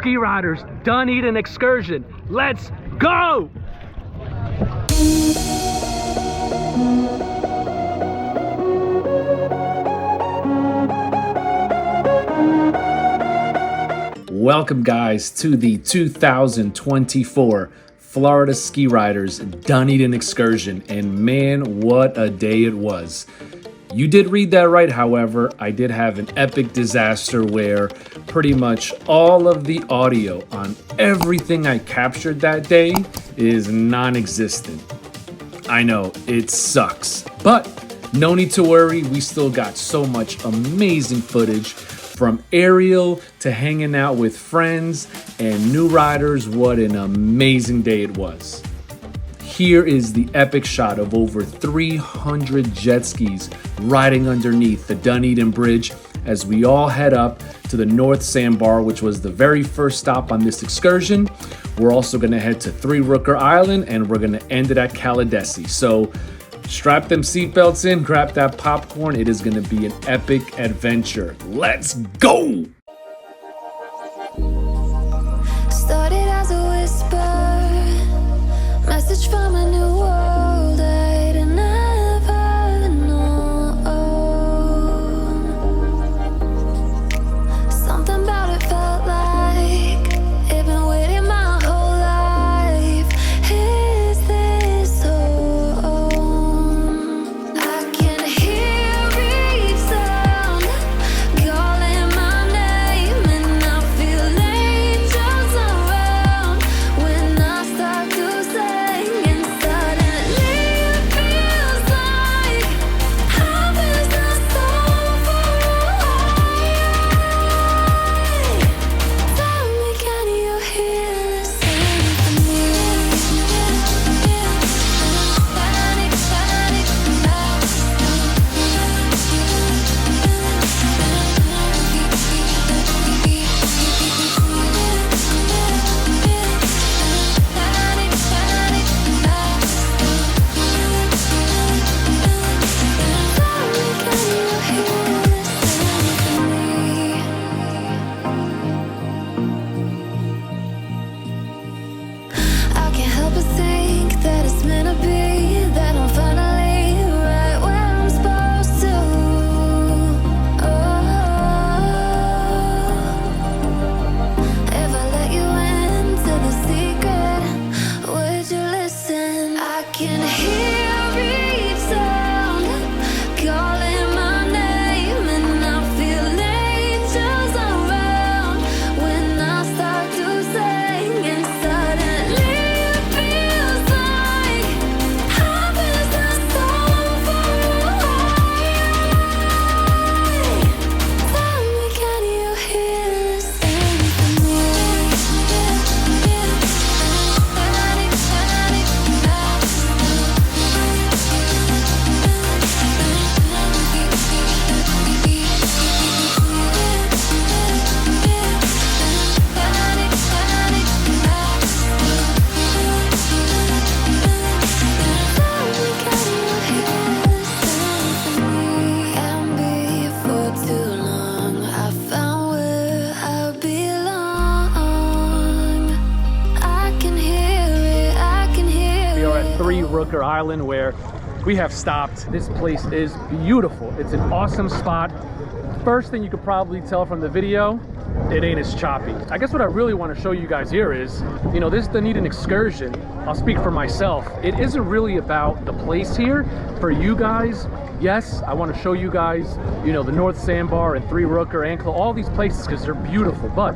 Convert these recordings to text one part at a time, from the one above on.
Skiriders Dunedin excursion. Let's go! Welcome guys to the 2024 Florida Skiriders Dunedin excursion, and man, what a day it was. You did read that right, however, I did have an epic disaster where pretty much all of the audio on everything I captured that day is non-existent. I know, it sucks, but no need to worry, we still got so much amazing footage from aerial to hanging out with friends and new riders. What an amazing day it was. Here is the epic shot of over 300 jet skis riding underneath the Dunedin Bridge as we all head up to the North Sandbar, which was the very first stop on this excursion. We're also gonna head to Rooker Island, and we're gonna end it at Caladesi. So strap them seatbelts in, grab that popcorn. It is gonna be an epic adventure. Let's go! Started as a whisper, message from a new world I'd never known. Something about it felt like it'd been waiting my whole life. Is this home? I can hear each sound calling my name, and I feel angels around when I start to sing, and suddenly it feels like heaven's not so far away. Tell me, can you hear the symphony? Panic, panic, I can't help but think that it's meant to be, that I'm finally right where I'm supposed to. If I let you into the secret, would you listen? I can hear each sound calling my name, and I feel angels around when I start to sing, and suddenly it feels like heaven's not so far away. Tell me, can you hear the symphony? Panic, panic, and before too long I found where I belong. I can hear it, I can hear We are at it. Rooker Island, where we have stopped. This place is beautiful. It's an awesome spot. First thing you could probably tell from the video, it ain't as choppy. I guess what I really want to show you guys here is, you know, this Dunedin excursion, I'll speak for myself, it isn't really about the place here. For you guys, yes, I want to show you guys, you know, the North Sandbar and Rooker, Ankle, all these places, because they're beautiful, but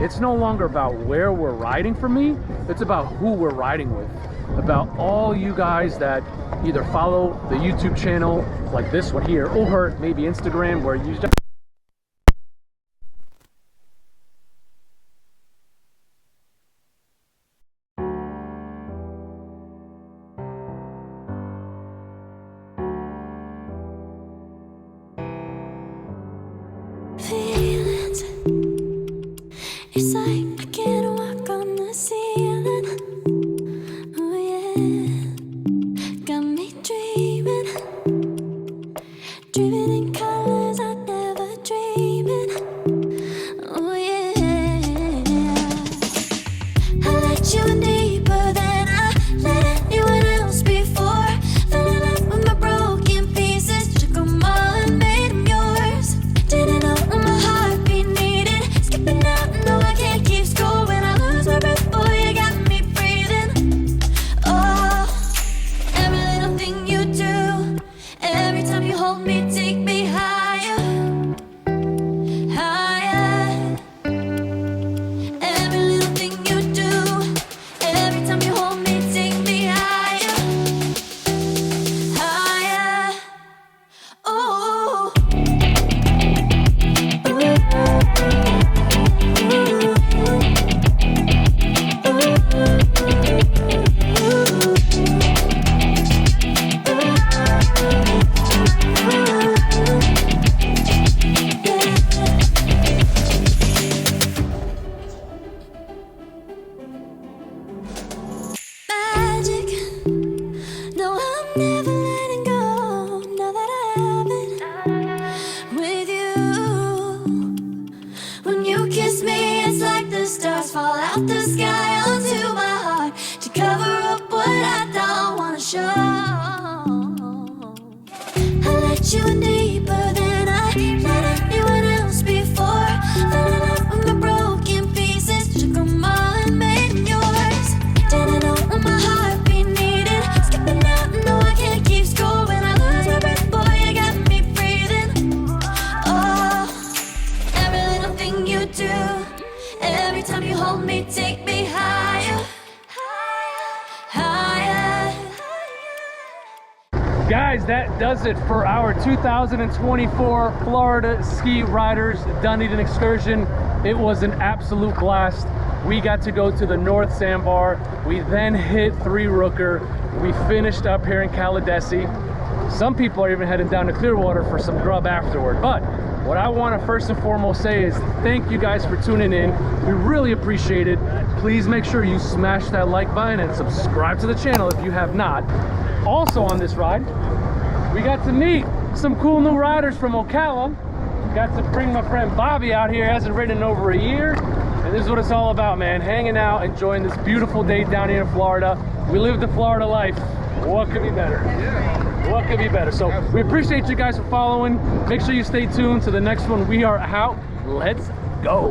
it's no longer about where we're riding for me, it's about who we're riding with. About all you guys that either follow the YouTube channel like this one here, or maybe Instagram, where you just Feelings, it's like I can't walk on the ceiling. Oh yeah, got me dreaming in colors I've never show. I let you in deeper than I let anyone else before. Fell in love with my broken pieces, took them all and made them yours. Didn't know what my heart be needing. Skipping out, no, I can't keep score. When I lose my breath, boy, you got me breathing. Oh, every little thing you do, every time you hold me, take me higher, higher, higher. Guys, that does it for our 2024 Florida Ski Riders Dunedin excursion. It was an absolute blast. We got to go to the North Sandbar. We then hit 3 Rooker. We finished up here in Caladesi. Some people are even heading down to Clearwater for some grub afterward. But what I want to first and foremost say is thank you guys for tuning in. We really appreciate it. Please make sure you smash that like button and subscribe to the channel if you have not. Also on this ride, we got to meet some cool new riders from Ocala. Got to bring my friend Bobby out here. He hasn't ridden in over a year. And this is what it's all about, man. Hanging out, enjoying this beautiful day down here in Florida. We live the Florida life. What could be better? What could be better? So we appreciate you guys for following. Make sure you stay tuned to the next one. We are out. Let's go.